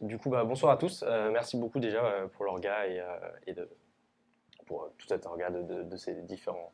Du coup, bonsoir à tous. Merci beaucoup déjà pour l'orga et pour tout cet orga de ces différents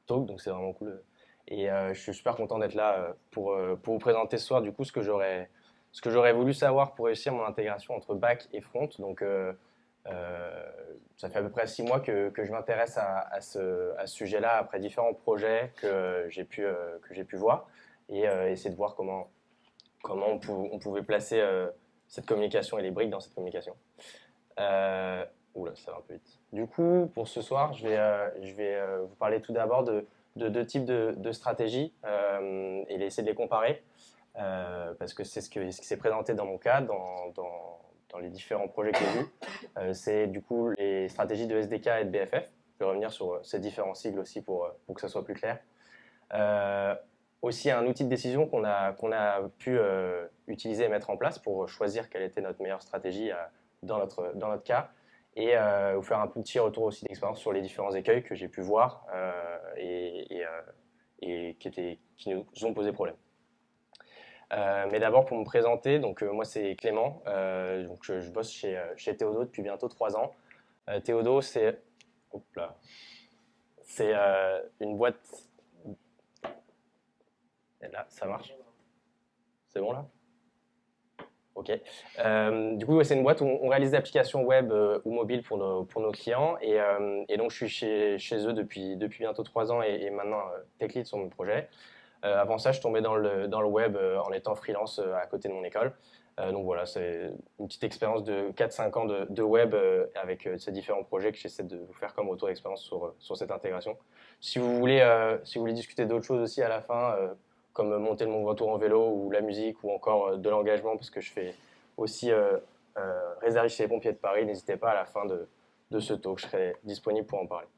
talks. Donc c'est vraiment cool. Et je suis super content d'être là pour vous présenter ce soir du coup ce que j'aurais voulu savoir pour réussir mon intégration entre back et front. Donc euh, ça fait à peu près 6 mois que je m'intéresse à ce sujet-là après différents projets que j'ai pu voir et essayer de voir comment on pouvait placer cette communication et les briques dans cette communication. Euh, Oula, ça va un peu vite. Du coup, pour ce soir, je vais vous parler tout d'abord de deux types de stratégies et essayer de les comparer parce que c'est ce qui s'est présenté dans mon cas, dans les différents projets que j'ai vus. C'est du coup les stratégies de SDK et de BFF. Je vais revenir sur ces différents sigles aussi pour que ça soit plus clair. Euh, Aussi un outil de décision qu'on a pu utiliser et mettre en place pour choisir quelle était notre meilleure stratégie dans notre cas et vous faire un petit retour aussi d'expérience sur les différents écueils que j'ai pu voir et qui nous ont posé problème. Mais d'abord pour me présenter, donc moi c'est Clément, donc je bosse chez Théodo depuis bientôt 3 ans. Théodo hop là, c'est une boîte. Et là, ça marche. C'est bon là? Ok. Du coup, ouais, c'est une boîte où on réalise des applications web ou mobiles pour nos clients. Et donc, je suis chez eux depuis bientôt 3 ans et maintenant tech lead sur mon projet. Avant ça, je tombais dans le web en étant freelance à côté de mon école. Donc voilà, c'est une petite expérience de 4-5 ans de web avec ces différents projets que j'essaie de vous faire comme retour d'expérience sur cette intégration. Si vous voulez discuter d'autres choses aussi à la fin, comme monter le Mont Ventoux en vélo ou la musique ou encore de l'engagement, parce que je fais aussi réserviste chez les pompiers de Paris, n'hésitez pas à la fin de ce talk, je serai disponible pour en parler.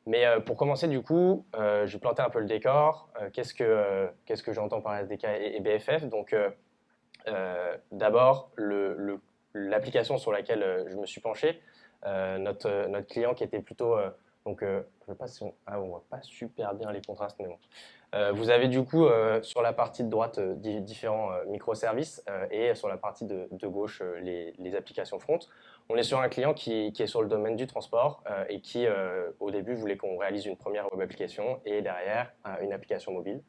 Mais pour commencer, du coup, je vais planter un peu le décor. Qu'est-ce que j'entends par SDK et BFF? Donc, d'abord, l'application sur laquelle je me suis penché, notre client qui était plutôt. Donc, je sais pas si on voit pas super bien les contrastes, mais bon. Vous avez du coup sur la partie de droite différents microservices et sur la partie de gauche les applications front. On est sur un client qui est sur le domaine du transport et qui au début voulait qu'on réalise une première web application et derrière une application mobile.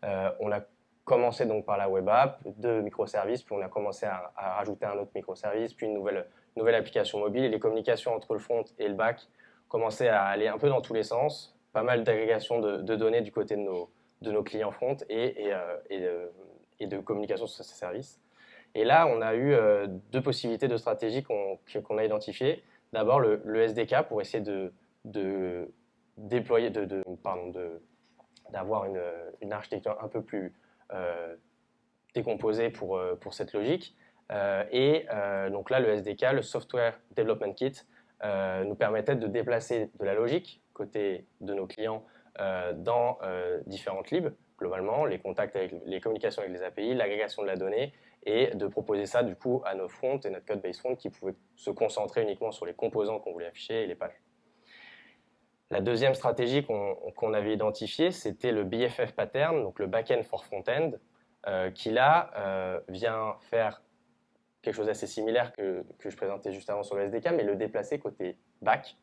On a commencé donc par la web app, deux microservices, puis on a commencé à rajouter un autre microservice, puis une nouvelle application mobile et les communications entre le front et le back commençaient à aller un peu dans tous les sens. Pas mal d'agrégation de données du côté de nos clients front et de communication sur ces services. Et là, on a eu deux possibilités de stratégie qu'on a identifiées. D'abord, le SDK pour essayer de déployer, d'avoir une architecture un peu plus euh, décomposée pour cette logique. Donc là, le SDK, le Software Development Kit, nous permettait de déplacer de la logique côté de nos clients dans différentes libs, globalement, les contacts avec les communications avec les API, l'agrégation de la donnée, et de proposer ça du coup à nos fronts et notre code base front qui pouvait se concentrer uniquement sur les composants qu'on voulait afficher et les pages. La deuxième stratégie qu'on avait identifiée, c'était le BFF pattern, donc le backend for front-end, qui là vient faire quelque chose d'assez similaire que je présentais juste avant sur le SDK, mais le déplacer côté back.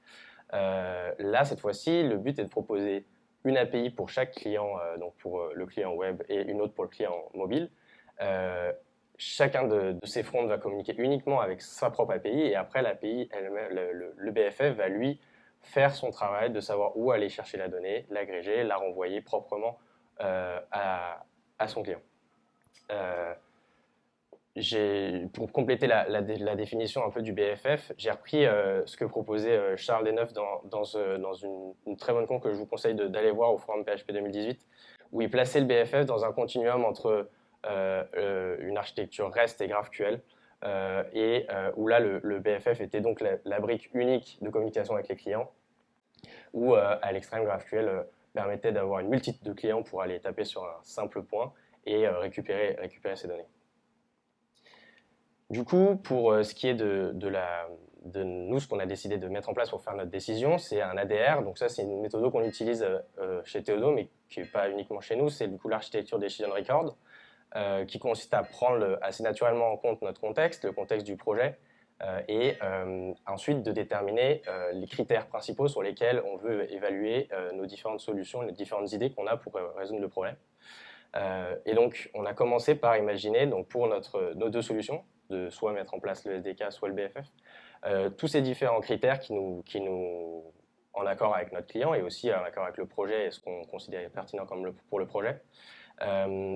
Là, cette fois-ci, le but est de proposer une API pour chaque client, donc pour le client web et une autre pour le client mobile. Chacun de ces fronts va communiquer uniquement avec sa propre API et après l'API, le BFF va lui faire son travail de savoir où aller chercher la donnée, l'agréger, la renvoyer proprement à son client. Pour compléter la définition un peu du BFF, j'ai repris ce que proposait Charles Deneuve dans une très bonne con que je vous conseille d'aller voir au forum PHP 2018, où il plaçait le BFF dans un continuum entre une architecture REST et GraphQL, où là le BFF était donc la brique unique de communication avec les clients, où à l'extrême GraphQL permettait d'avoir une multitude de clients pour aller taper sur un simple point et récupérer ces données. Du coup, pour ce qui est de nous, ce qu'on a décidé de mettre en place pour faire notre décision, c'est un ADR. Donc ça, c'est une méthode qu'on utilise chez Théodo, mais qui n'est pas uniquement chez nous. C'est du coup l'architecture Decision Record. qui consiste à prendre assez naturellement en compte notre contexte, le contexte du projet, et ensuite de déterminer les critères principaux sur lesquels on veut évaluer nos différentes solutions, les différentes idées qu'on a pour résoudre le problème. Et donc, on a commencé par imaginer, donc pour nos deux solutions, de soit mettre en place le SDK, soit le BFF, tous ces différents critères qui nous en accord avec notre client et aussi en accord avec le projet et ce qu'on considère pertinent pour le projet,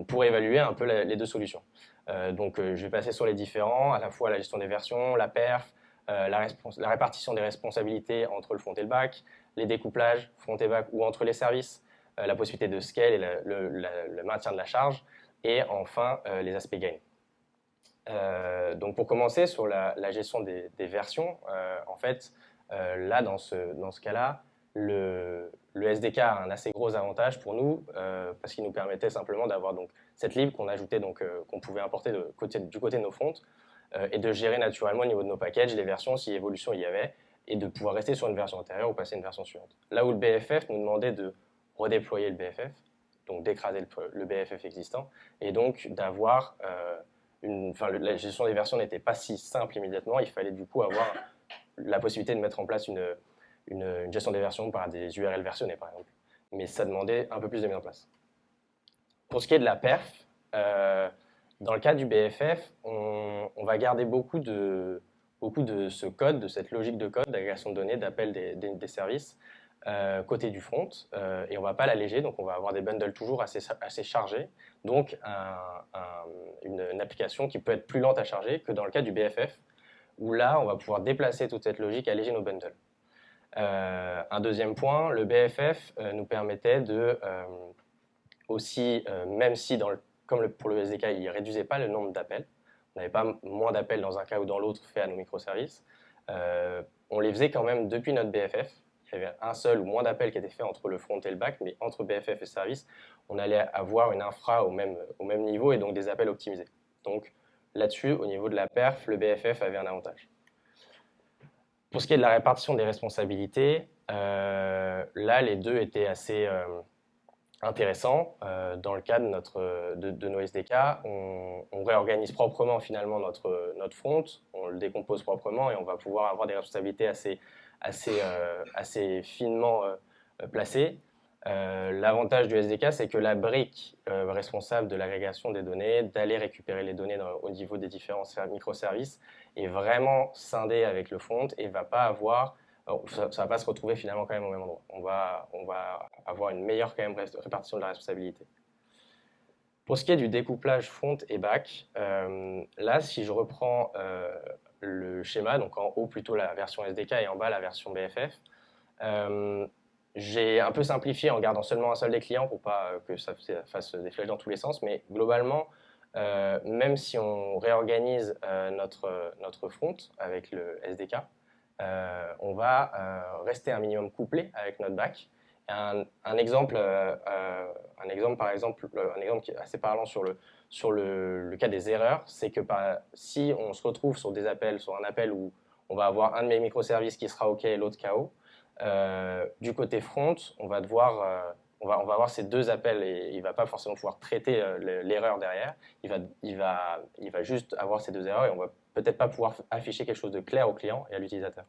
pour évaluer un peu les deux solutions. Donc, je vais passer sur les différents, à la fois la gestion des versions, la perf, la répartition des responsabilités entre le front et le back, les découplages front et back ou entre les services, la possibilité de scale et le maintien de la charge, et enfin les aspects gain. Donc pour commencer sur la gestion des versions, en fait, là dans ce cas-là, le SDK a un assez gros avantage pour nous parce qu'il nous permettait simplement d'avoir donc cette lib qu'on ajoutait donc qu'on pouvait importer du côté de nos fronts et de gérer naturellement au niveau de nos packages les versions si évolution il y avait et de pouvoir rester sur une version antérieure ou passer à une version suivante. Là où le BFF nous demandait de redéployer le BFF, donc d'écraser le BFF existant et donc d'avoir la gestion des versions n'était pas si simple immédiatement, il fallait du coup avoir la possibilité de mettre en place une gestion des versions par des URL versionnées par exemple. Mais ça demandait un peu plus de mise en place. Pour ce qui est de la perf, dans le cas du BFF, on va garder beaucoup de ce code, de cette logique de code d'agrégation de données, d'appel des services côté du front, et on ne va pas l'alléger, donc on va avoir des bundles toujours assez chargés, donc une application qui peut être plus lente à charger que dans le cas du BFF, où là on va pouvoir déplacer toute cette logique, alléger nos bundles. Un deuxième point, le BFF nous permettait de aussi, même si pour le SDK, il ne réduisait pas le nombre d'appels, on n'avait pas moins d'appels dans un cas ou dans l'autre fait à nos microservices, on les faisait quand même depuis notre BFF. Il y avait un seul ou moins d'appels qui étaient faits entre le front et le back, mais entre BFF et service, on allait avoir une infra au même niveau et donc des appels optimisés. Donc là-dessus, au niveau de la perf, le BFF avait un avantage. Pour ce qui est de la répartition des responsabilités, là, les deux étaient assez intéressants. Dans le cas de nos SDK, on réorganise proprement finalement notre front, on le décompose proprement et on va pouvoir avoir des responsabilités assez finement placées. L'avantage du SDK, c'est que la brique responsable de l'agrégation des données, d'aller récupérer les données au niveau des différents microservices, est vraiment scindée avec le front et va pas avoir, ça ne va pas se retrouver finalement quand même au même endroit. On va avoir une meilleure quand même répartition de la responsabilité. Pour ce qui est du découplage front et back, là, si je reprends le schéma, donc en haut plutôt la version SDK et en bas la version BFF, j'ai un peu simplifié en gardant seulement un seul des clients pour pas que ça fasse des flèches dans tous les sens, mais globalement, même si on réorganise notre front avec le SDK, on va rester un minimum couplé avec notre back. Un exemple par exemple, un exemple qui est assez parlant sur le cas des erreurs, c'est que si on se retrouve sur un appel où on va avoir un de mes microservices qui sera OK et l'autre KO, du côté front, on va avoir ces deux appels et il ne va pas forcément pouvoir traiter l'erreur derrière. Il va juste avoir ces deux erreurs et on ne va peut-être pas pouvoir afficher quelque chose de clair au client et à l'utilisateur.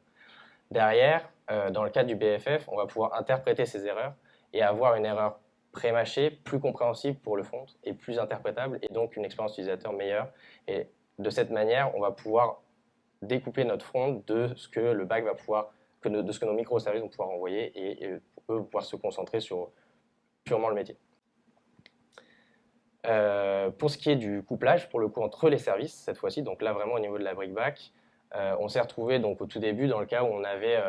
Derrière, dans le cas du BFF, on va pouvoir interpréter ces erreurs et avoir une erreur pré-mâchée, plus compréhensible pour le front et plus interprétable et donc une expérience utilisateur meilleure. Et de cette manière, on va pouvoir découpler notre front de ce que le back va pouvoir de ce que nos microservices vont pouvoir envoyer et eux pouvoir se concentrer sur purement le métier. Pour ce qui est du couplage, pour le coup, entre les services, cette fois-ci, donc là vraiment au niveau de la brick back, on s'est retrouvé donc au tout début dans le cas où on avait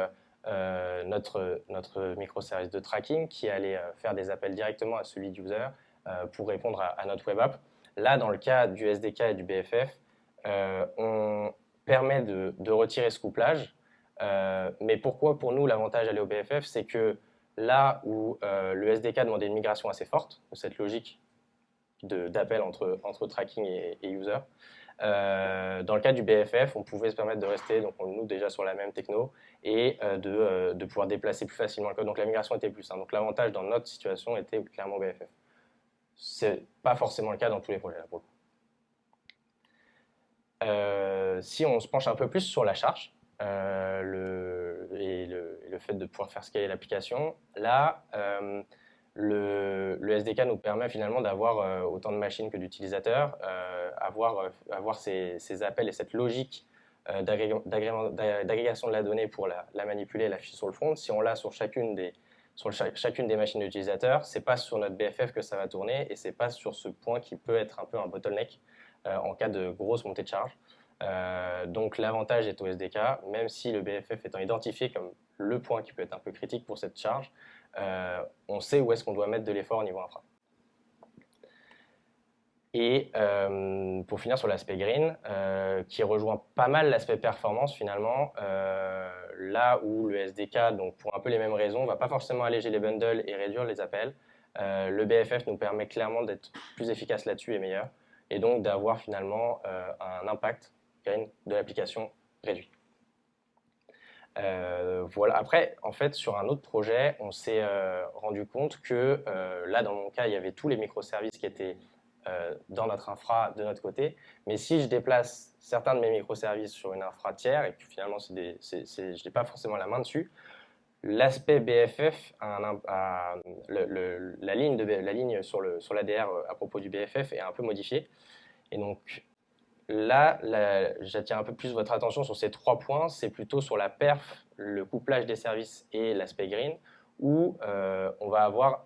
notre microservice de tracking qui allait faire des appels directement à celui du user pour répondre à notre web app. Là, dans le cas du SDK et du BFF, on permet de retirer ce couplage. Mais pourquoi pour nous l'avantage d'aller au BFF, c'est que là où le SDK demandait une migration assez forte, cette logique d'appel entre tracking et user, dans le cas du BFF, on pouvait se permettre de rester donc nous déjà sur la même techno et de pouvoir déplacer plus facilement le code. Donc la migration était plus simple. Donc l'avantage dans notre situation était clairement BFF. c'est pas forcément le cas dans tous les projets là, pour le coup. Si on se penche un peu plus sur la charge et le fait de pouvoir faire scaler l'application, là, le SDK nous permet finalement d'avoir autant de machines que d'utilisateurs, avoir ces appels et cette logique d'agrégation de la donnée pour la manipuler et l'afficher sur le front. Si on l'a sur chacune des machines d'utilisateurs, c'est pas sur notre BFF que ça va tourner et c'est pas sur ce point qui peut être un peu un bottleneck en cas de grosse montée de charge. Donc l'avantage est au SDK, même si le BFF étant identifié comme le point qui peut être un peu critique pour cette charge, on sait où est-ce qu'on doit mettre de l'effort au niveau infra. Et pour finir sur l'aspect green, qui rejoint pas mal l'aspect performance finalement, là où le SDK, donc pour un peu les mêmes raisons, va pas forcément alléger les bundles et réduire les appels, le BFF nous permet clairement d'être plus efficace là-dessus et meilleur, et donc d'avoir finalement un impact green de l'application réduit. Voilà. Après, en fait, sur un autre projet, on s'est rendu compte que là, dans mon cas, il y avait tous les microservices qui étaient dans notre infra de notre côté. Mais si je déplace certains de mes microservices sur une infra tiers, et que finalement, je n'ai pas forcément la main dessus, l'aspect BFF, la ligne sur l'ADR à propos du BFF est un peu modifiée. Et donc, là, j'attire un peu plus votre attention sur ces 3 points. C'est plutôt sur la perf, le couplage des services et l'aspect green, où on va avoir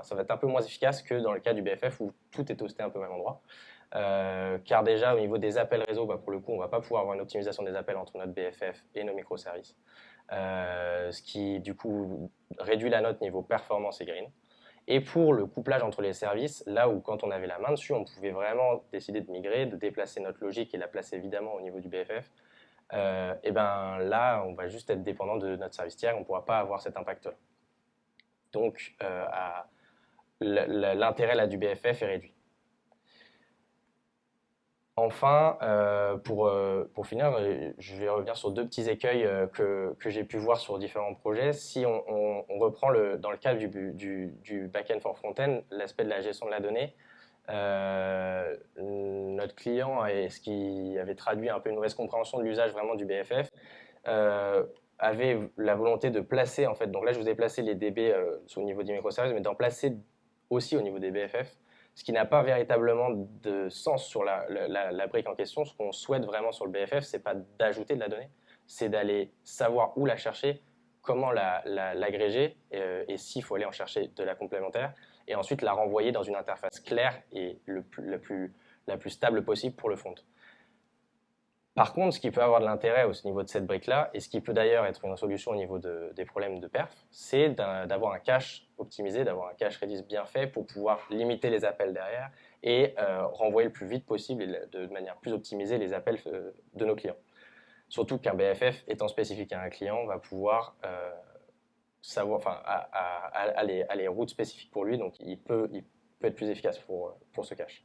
ça va être un peu moins efficace que dans le cas du BFF où tout est hosté un peu au même endroit. Car déjà, au niveau des appels réseau, pour le coup, on ne va pas pouvoir avoir une optimisation des appels entre notre BFF et nos microservices. Ce qui, du coup, réduit la note niveau performance et green. Et pour le couplage entre les services, là où quand on avait la main dessus, on pouvait vraiment décider de migrer, de déplacer notre logique et la placer évidemment au niveau du BFF, et ben là, on va juste être dépendant de notre service tiers, on ne pourra pas avoir cet impact-là. Donc, l'intérêt là du BFF est réduit. Enfin, pour finir, je vais revenir sur 2 petits écueils que j'ai pu voir sur différents projets. Si on reprend dans le cas du back-end for front-end, l'aspect de la gestion de la donnée, notre client, et ce qui avait traduit un peu une mauvaise compréhension de l'usage vraiment du BFF, avait la volonté de placer, en fait, donc là je vous ai placé les DB au niveau des microservices, mais d'en placer aussi au niveau des BFF, ce qui n'a pas véritablement de sens sur la brique en question. Ce qu'on souhaite vraiment sur le BFF, c'est pas d'ajouter de la donnée, c'est d'aller savoir où la chercher, comment l'agréger, et s'il faut aller en chercher de la complémentaire, et ensuite la renvoyer dans une interface claire et la plus stable possible pour le front. Par contre, ce qui peut avoir de l'intérêt au niveau de cette brique-là, et ce qui peut d'ailleurs être une solution au niveau des problèmes de perf, c'est d'avoir un cache optimisé, d'avoir un cache Redis bien fait pour pouvoir limiter les appels derrière et renvoyer le plus vite possible et de manière plus optimisée les appels de nos clients. Surtout qu'un BFF étant spécifique à un client va pouvoir savoir, enfin, à les routes spécifiques pour lui, donc il peut être plus efficace pour ce cache.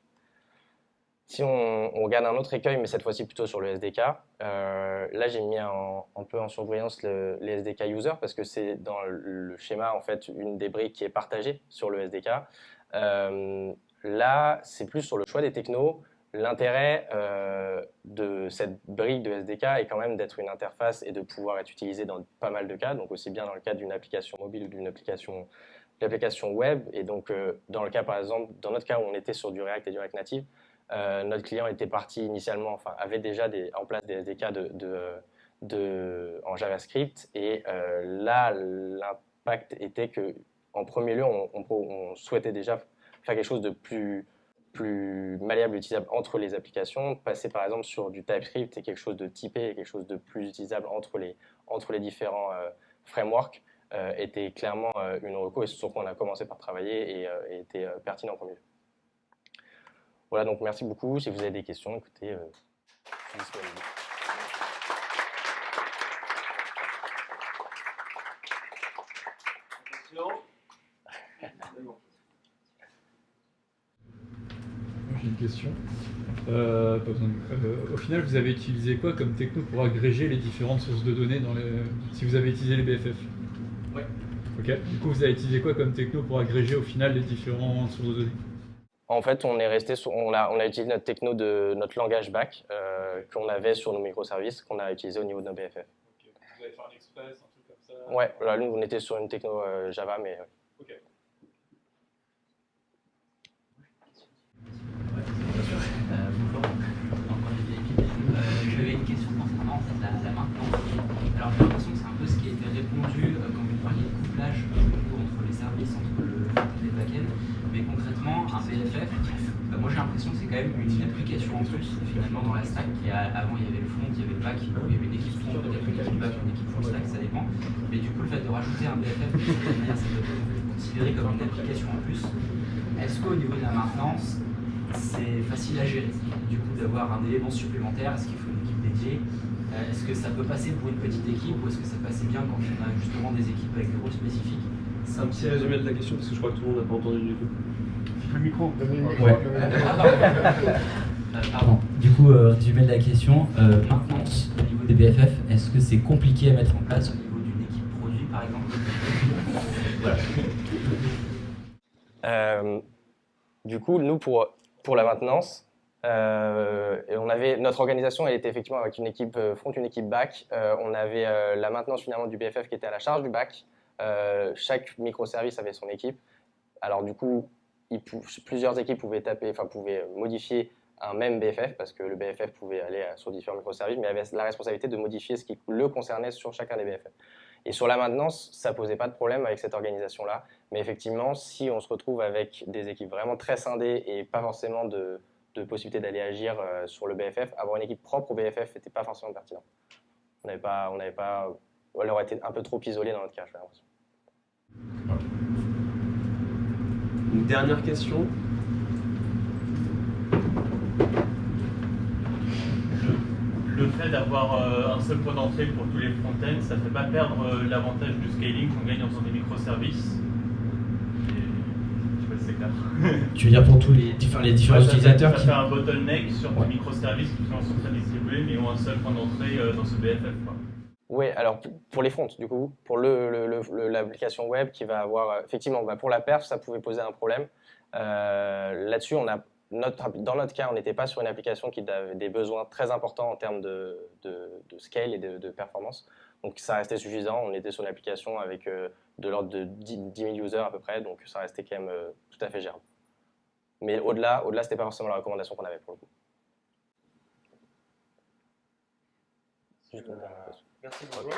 Si on regarde un autre écueil, mais cette fois-ci plutôt sur le SDK, là j'ai mis un peu en surbrillance les SDK user parce que c'est dans le schéma en fait une des briques qui est partagée sur le SDK. Là, c'est plus sur le choix des technos. L'intérêt de cette brique de SDK est quand même d'être une interface et de pouvoir être utilisée dans pas mal de cas, donc aussi bien dans le cadre d'une application mobile ou d'une application web. Et donc dans le cas par exemple, dans notre cas où on était sur du React et du React Native, notre client était parti initialement, enfin avait déjà en place des SDK en JavaScript, et là l'impact était que en premier lieu on souhaitait déjà faire quelque chose de plus malléable, utilisable entre les applications, passer par exemple sur du TypeScript et quelque chose de typé et quelque chose de plus utilisable entre les différents frameworks était clairement une reco, et sur quoi on a commencé par travailler et était pertinent en premier lieu. Voilà, donc merci beaucoup. Si vous avez des questions, écoutez, je suis disponible. J'ai une question. Au final, vous avez utilisé quoi comme techno pour agréger les différentes sources de données si vous avez utilisé les BFF? Oui. Ok. Du coup, vous avez utilisé quoi comme techno pour agréger au final les différents sources de données? En fait, on est resté on a utilisé notre techno de notre langage back qu'on avait sur nos microservices, qu'on a utilisé au niveau de nos BFF. Ok. Vous avez fait un express, un truc comme ça? Ouais, là, nous, on était sur une techno Java, mais Ok. Bonjour, encore des VIP. J'avais une question concernant en fait, la maintenance. Alors j'ai l'impression que c'est un peu ce qui a été répondu quand vous parliez de couplage entre les services, entre le front et les back-end. Mais concrètement, un BFF, moi j'ai l'impression que c'est quand même une application en plus finalement dans la stack. Avant il y avait le front, il y avait le back, il y avait une équipe front, peut-être une équipe back, une équipe full stack, ça dépend. Mais du coup le fait de rajouter un BFF, de cette manière, ça peut être considéré comme une application en plus. Est-ce qu'au niveau de la maintenance, c'est facile à gérer, du coup d'avoir un élément supplémentaire? Est-ce qu'il faut une équipe dédiée? Est-ce que ça peut passer pour une petite équipe ou est-ce que ça passait bien quand on a justement des équipes avec des rôles spécifiques? C'est un petit résumé de la question parce que je crois que tout le monde n'a pas entendu du tout. Le micro. Ouais. Pardon. Du coup, résumé de la question, maintenance au niveau des BFF, est-ce que c'est compliqué à mettre en place au niveau d'une équipe produit par exemple? voilà. Du coup, nous, pour la maintenance, et on avait, notre organisation, elle était effectivement avec une équipe front, une équipe back. On avait la maintenance finalement du BFF qui était à la charge du back. Chaque microservice avait son équipe. Alors du coup, plusieurs équipes pouvaient modifier un même BFF parce que le BFF pouvait aller sur différents microservices, mais avait la responsabilité de modifier ce qui le concernait sur chacun des BFF. Et sur la maintenance, ça posait pas de problème avec cette organisation-là. Mais effectivement, si on se retrouve avec des équipes vraiment très scindées et pas forcément de possibilité d'aller agir sur le BFF, avoir une équipe propre au BFF n'était pas forcément pertinent. Elle aurait été un peu trop isolée dans notre cas, j'ai l'impression. Une dernière question. Le fait d'avoir un seul point d'entrée pour tous les front-ends, ça ne fait pas perdre l'avantage du scaling qu'on gagne en faisant des microservices. Je sais pas si c'est clair. Tu veux dire pour tous les différents utilisateurs ça fait un bottleneck sur des microservices qui sont très distribués mais ont un seul point d'entrée dans ce BFF. Oui, alors pour les fronts, du coup, pour l'application web qui va avoir, effectivement, pour la perf, ça pouvait poser un problème. Là-dessus, dans notre cas, on n'était pas sur une application qui avait des besoins très importants en termes de scale et de performance. Donc ça restait suffisant. On était sur une application avec de l'ordre de 10 000 users à peu près, donc ça restait quand même tout à fait gérable. Mais au-delà, c'était pas forcément la recommandation qu'on avait pour le coup. Merci beaucoup.